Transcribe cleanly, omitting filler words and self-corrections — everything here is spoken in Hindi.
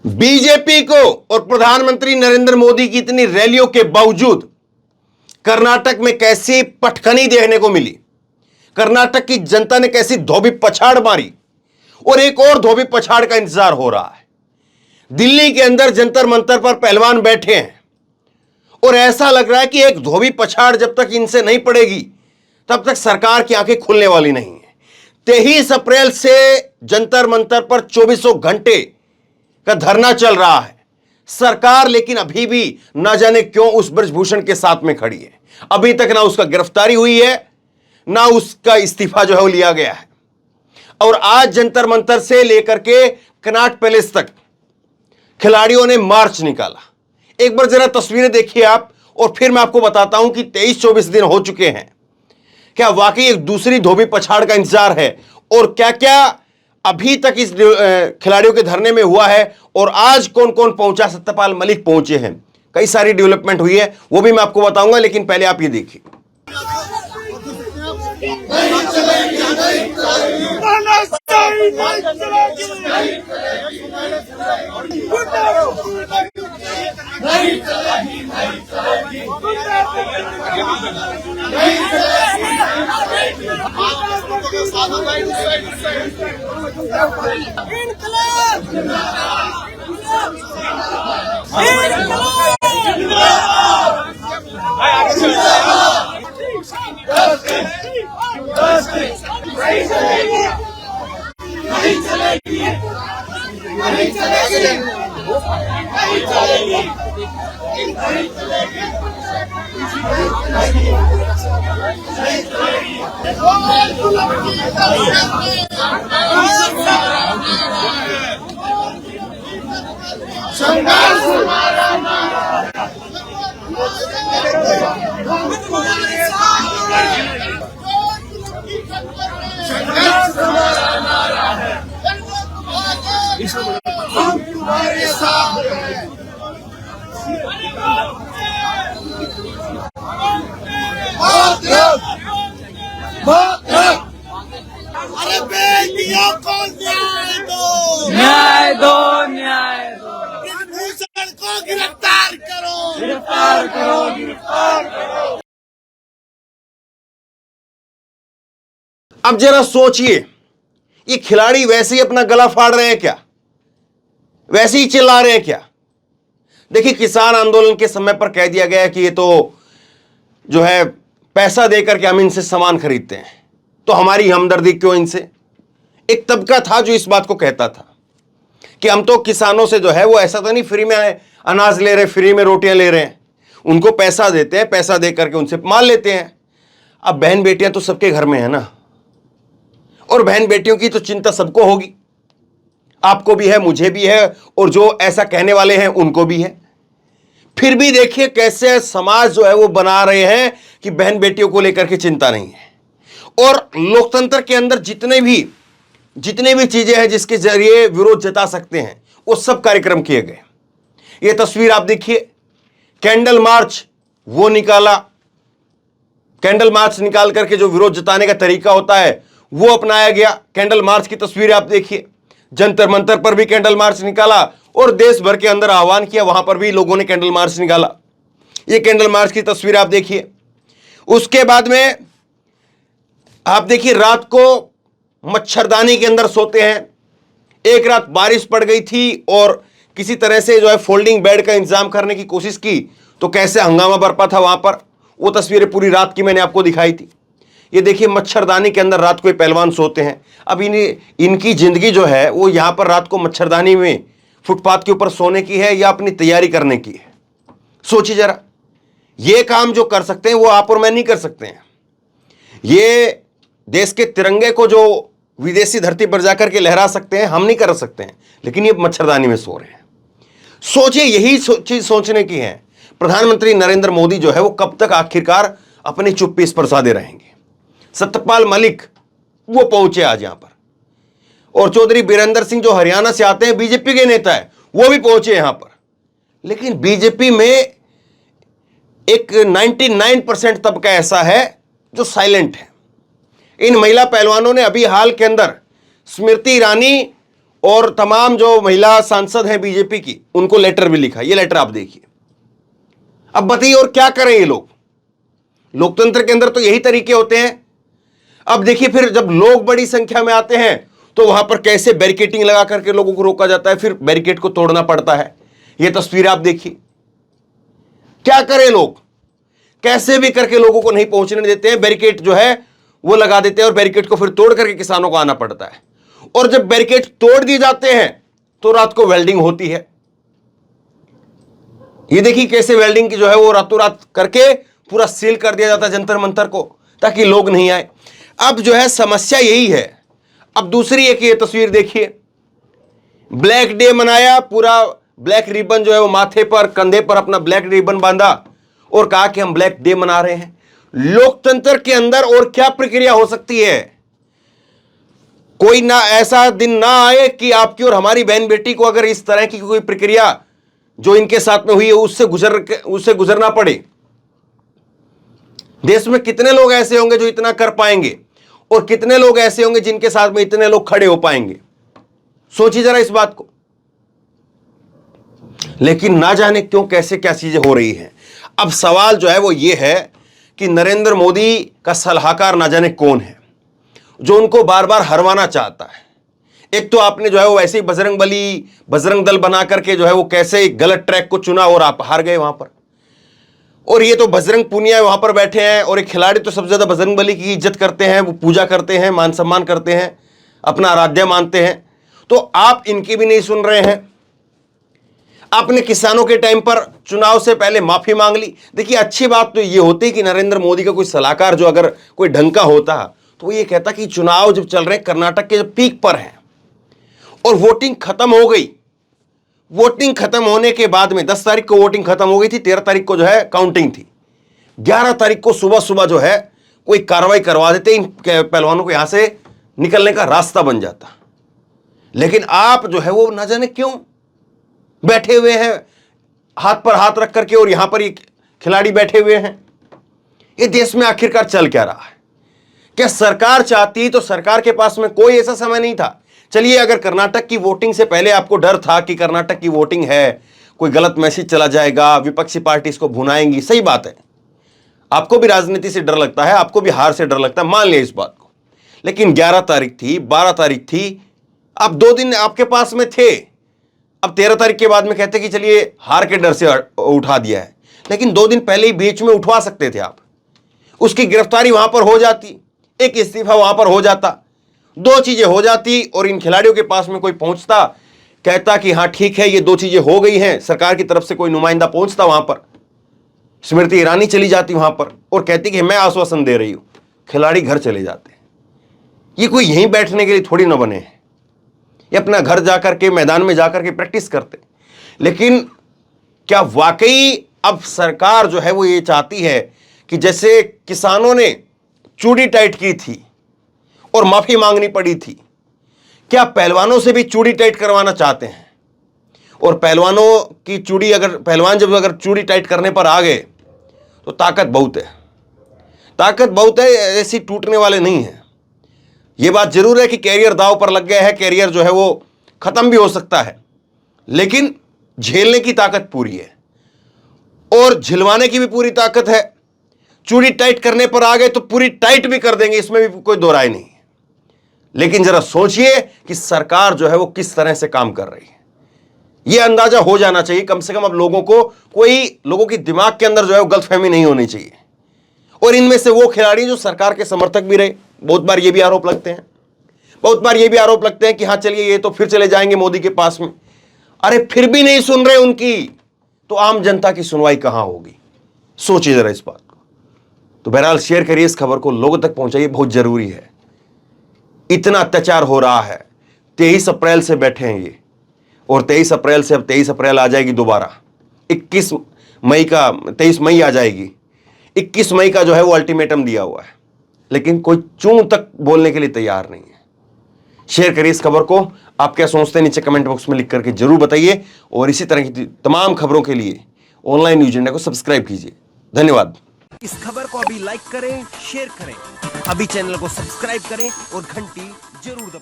बीजेपी को और प्रधानमंत्री नरेंद्र मोदी की इतनी रैलियों के बावजूद कर्नाटक में कैसी पटखनी देखने को मिली, कर्नाटक की जनता ने कैसी धोबी पछाड़ मारी और एक और धोबी पछाड़ का इंतजार हो रहा है। दिल्ली के अंदर जंतर मंतर पर पहलवान बैठे हैं और ऐसा लग रहा है कि एक धोबी पछाड़ जब तक इनसे नहीं पड़ेगी तब तक सरकार की आंखें खुलने वाली नहीं है। 23 अप्रैल से जंतर मंतर पर 24 घंटे का धरना चल रहा है। सरकार लेकिन अभी भी ना जाने क्यों उस ब्रजभूषण के साथ में खड़ी है। अभी तक ना उसका गिरफ्तारी हुई है, ना उसका इस्तीफा जो है वो लिया गया है। और आज जंतर मंतर से लेकर के कनॉट पैलेस तक खिलाड़ियों ने मार्च निकाला। एक बार जरा तस्वीरें देखिए आप, और फिर मैं आपको बताता हूं कि 23-24 दिन हो चुके हैं। क्या वाकई एक दूसरी धोबी पछाड़ का इंतजार है और क्या क्या अभी तक इस खिलाड़ियों के धरने में हुआ है, और आज कौन कौन पहुंचा। सत्यपाल मलिक पहुंचे हैं, कई सारी डेवलपमेंट हुई है, वो भी मैं आपको बताऊंगा। लेकिन पहले आप ये देखिए। अरे बेटियों को न्याय दो, न्याय दो, न्याय दो, ब्रजभूषण को गिरफ्तार करो, गिरफ्तार करो, गिरफ्तार करो। अब जरा सोचिए, ये खिलाड़ी वैसे ही अपना गला फाड़ रहे हैं क्या, वैसे ही चिल्ला रहे हैं क्या। देखिए, किसान आंदोलन के समय पर कह दिया गया है कि ये तो जो है पैसा देकर के हम इनसे सामान खरीदते हैं, तो हमारी हमदर्दी क्यों इनसे। एक तबका था जो इस बात को कहता था कि हम तो किसानों से जो है वो ऐसा तो नहीं फ्री में अनाज ले रहे, फ्री में रोटियां ले रहे हैं, उनको पैसा देते हैं, पैसा दे करके उनसे माल लेते हैं। अब बहन बेटियां तो सबके घर में है ना, और बहन बेटियों की तो चिंता सबको होगी, आपको भी है, मुझे भी है, और जो ऐसा कहने वाले हैं उनको भी है। फिर भी देखिए कैसे समाज जो है वो बना रहे हैं कि बहन बेटियों को लेकर के चिंता नहीं है। और लोकतंत्र के अंदर जितने भी चीजें हैं जिसके जरिए विरोध जता सकते हैं, वो सब कार्यक्रम किए गए। ये तस्वीर आप देखिए, कैंडल मार्च वो निकाला, कैंडल मार्च निकाल करके जो विरोध जताने का तरीका होता है वो अपनाया गया। कैंडल मार्च की तस्वीर आप देखिए, जंतर मंतर पर भी कैंडल मार्च निकाला और देश भर के अंदर आह्वान किया, वहां पर भी लोगों ने कैंडल मार्च निकाला। ये कैंडल मार्च की तस्वीर आप देखिए। उसके बाद में आप देखिए, रात को मच्छरदानी के अंदर सोते हैं। एक रात बारिश पड़ गई थी और किसी तरह से जो है फोल्डिंग बेड का इंतजाम करने की कोशिश की तो कैसे हंगामा बरपा था वहां पर। वो तस्वीरें पूरी रात की मैंने आपको दिखाई थी। ये देखिए, मच्छरदानी के अंदर रात को ये पहलवान सोते हैं। अब इनकी जिंदगी जो है वो यहां पर रात को मच्छरदानी में फुटपाथ के ऊपर सोने की है या अपनी तैयारी करने की है। सोचिए जरा, ये काम जो कर सकते हैं वो आप और मैं नहीं कर सकते हैं। ये देश के तिरंगे को जो विदेशी धरती पर जाकर के लहरा सकते हैं, हम नहीं कर सकते हैं, लेकिन ये मच्छरदानी में सो रहे हैं। सोचिए, यही चीज सोचने की है। प्रधानमंत्री नरेंद्र मोदी जो है वो कब तक आखिरकार अपनी चुप्पी इस पर साधे रहेंगे। सत्यपाल मलिक वो पहुंचे आज यहां पर, और चौधरी बीरेंद्र सिंह जो हरियाणा से आते हैं, बीजेपी के नेता है, वो भी पहुंचे यहां पर। लेकिन बीजेपी में एक 99% तबका ऐसा है जो साइलेंट है। इन महिला पहलवानों ने अभी हाल के अंदर स्मृति ईरानी और तमाम जो महिला सांसद हैं बीजेपी की, उनको लेटर भी लिखा। ये लेटर आप देखिए। अब बताइए और क्या करें ये लोग? लोकतंत्र के अंदर तो यही तरीके होते हैं। अब देखिए फिर जब लोग बड़ी संख्या में आते हैं तो वहां पर कैसे बैरिकेटिंग लगा करके लोगों को रोका जाता है, फिर बैरिकेड को तोड़ना पड़ता है। ये तस्वीर आप देखिए। क्या करें लोग? कैसे भी करके लोगों को नहीं पहुंचने देते हैं, बैरिकेड जो है वो लगा देते हैं और बैरिकेड को फिर तोड़ करके किसानों को आना पड़ता है। और जब बैरिकेड तोड़ दिए जाते हैं तो रात को वेल्डिंग होती है। ये देखिए कैसे वेल्डिंग की जो है वो रातों रात करके पूरा सील कर दिया जाता है जंतर मंतर को, ताकि लोग नहीं आए। अब जो है समस्या यही है। अब दूसरी एक ये तस्वीर देखिए, ब्लैक डे मनाया, पूरा ब्लैक रिबन जो है वो माथे पर कंधे पर अपना ब्लैक रिबन बांधा और कहा कि हम ब्लैक डे मना रहे हैं। लोकतंत्र के अंदर और क्या प्रक्रिया हो सकती है? कोई ना ऐसा दिन ना आए कि आपकी और हमारी बहन बेटी को अगर इस तरह की कोई प्रक्रिया जो इनके साथ में हुई है उससे गुजरना पड़े। देश में कितने लोग ऐसे होंगे जो इतना कर पाएंगे और कितने लोग ऐसे होंगे जिनके साथ में इतने लोग खड़े हो पाएंगे? सोचिए जरा इस बात को। लेकिन ना जाने क्यों कैसे क्या चीजें हो रही हैं। अब सवाल जो है वो ये है कि नरेंद्र मोदी का सलाहकार ना जाने कौन है जो उनको बार बार हरवाना चाहता है। एक तो आपने जो है वो वैसे ही बजरंग दल बना करके जो है वो कैसे गलत ट्रैक को चुना और आप हार गए वहां पर। और ये तो बजरंग पुनिया वहां पर बैठे हैं और एक खिलाड़ी तो सबसे ज्यादा बजरंग बली की इज्जत करते हैं, वो पूजा करते हैं, मान सम्मान करते हैं, अपना आराध्य मानते हैं। तो आप इनकी भी नहीं सुन रहे हैं। आपने किसानों के टाइम पर चुनाव से पहले माफी मांग ली। देखिए अच्छी बात तो ये होती कि नरेंद्र मोदी का कोई सलाहकार जो अगर कोई ढंग का होता तो वो ये कहता कि चुनाव जब चल रहे हैं, कर्नाटक के जब पीक पर हैं और वोटिंग खत्म हो गई, वोटिंग खत्म होने के बाद में 10 तारीख को वोटिंग खत्म हो गई थी, 13 तारीख को जो है काउंटिंग थी, 11 तारीख को सुबह सुबह जो है कोई कार्रवाई करवा देते, इन पहलवानों को यहां से निकलने का रास्ता बन जाता। लेकिन आप जो है वो ना जाने क्यों बैठे हुए हैं हाथ पर हाथ रख करके और यहां पर ये खिलाड़ी बैठे हुए हैं। ये देश में आखिरकार चल क्या रहा है? क्या सरकार चाहती तो सरकार के पास में कोई ऐसा समय नहीं था? चलिए अगर कर्नाटक की वोटिंग से पहले आपको डर था कि कर्नाटक की वोटिंग है, कोई गलत मैसेज चला जाएगा, विपक्षी पार्टी इसको भुनाएंगी, सही बात है, आपको भी राजनीति से डर लगता है, आपको भी हार से डर लगता है, मान लिया इस बात को। लेकिन 11 तारीख थी, 12 तारीख थी, अब 2 दिन आपके पास में थे। अब 13 तारीख के बाद में कहते कि चलिए हार के डर से उठा दिया है, लेकिन 2 दिन पहले ही बीच में उठवा सकते थे आप। उसकी गिरफ्तारी वहां पर हो जाती, एक इस्तीफा वहां पर हो जाता, 2 चीजें हो जाती और इन खिलाड़ियों के पास में कोई पहुंचता, कहता कि हाँ ठीक है ये 2 चीजें हो गई हैं, सरकार की तरफ से कोई नुमाइंदा पहुंचता वहां पर, स्मृति ईरानी चली जाती वहां पर और कहती कि मैं आश्वासन दे रही हूं, खिलाड़ी घर चले जाते। ये कोई यहीं बैठने के लिए थोड़ी ना बने हैं, ये अपना घर जाकर के मैदान में जाकर के प्रैक्टिस करते। लेकिन क्या वाकई अब सरकार जो है वो ये चाहती है कि जैसे किसानों ने चूड़ी टाइट की थी और माफी मांगनी पड़ी थी, क्या पहलवानों से भी चूड़ी टाइट करवाना चाहते हैं? और पहलवानों की चूड़ी पहलवान जब अगर चूड़ी टाइट करने पर आ गए तो ताकत बहुत है, ताकत बहुत है, ऐसी टूटने वाले नहीं है। यह बात जरूर है कि कैरियर दांव पर लग गया है, कैरियर जो है वो खत्म भी हो सकता है, लेकिन झेलने की ताकत पूरी है और झिलवाने की भी पूरी ताकत है। चूड़ी टाइट करने पर आ गए तो पूरी टाइट भी कर देंगे, इसमें भी कोई दो राय नहीं है। लेकिन जरा सोचिए कि सरकार जो है वो किस तरह से काम कर रही है, यह अंदाजा हो जाना चाहिए कम से कम। अब लोगों की दिमाग के अंदर जो है वो गलतफहमी नहीं होनी चाहिए। और इनमें से वो खिलाड़ी जो सरकार के समर्थक भी रहे, बहुत बार ये भी आरोप लगते हैं कि हाँ चलिए ये तो फिर चले जाएंगे मोदी के पास में। अरे फिर भी नहीं सुन रहे उनकी, तो आम जनता की सुनवाई कहां होगी? सोचिए जरा इस बात को। तो बहरहाल शेयर करिए इस खबर को, लोगों तक पहुंचाइए, बहुत जरूरी है। इतना अत्याचार हो रहा है, 23 अप्रैल से बैठे हैं ये, और 23 अप्रैल से अब 23 अप्रैल आ जाएगी दोबारा, 23 मई आ जाएगी। 21 मई का जो है वो अल्टीमेटम दिया हुआ है, लेकिन कोई चूं तक बोलने के लिए तैयार नहीं है। शेयर करिए इस खबर को, आप क्या सोचते हैं नीचे कमेंट बॉक्स में लिख करके जरूर बताइए, और इसी तरह की तमाम खबरों के लिए ऑनलाइन न्यूज इंडिया को सब्सक्राइब कीजिए। धन्यवाद। इस खबर को अभी लाइक करें, शेयर करें, अभी चैनल को सब्सक्राइब करें और घंटी जरूर दबाएं।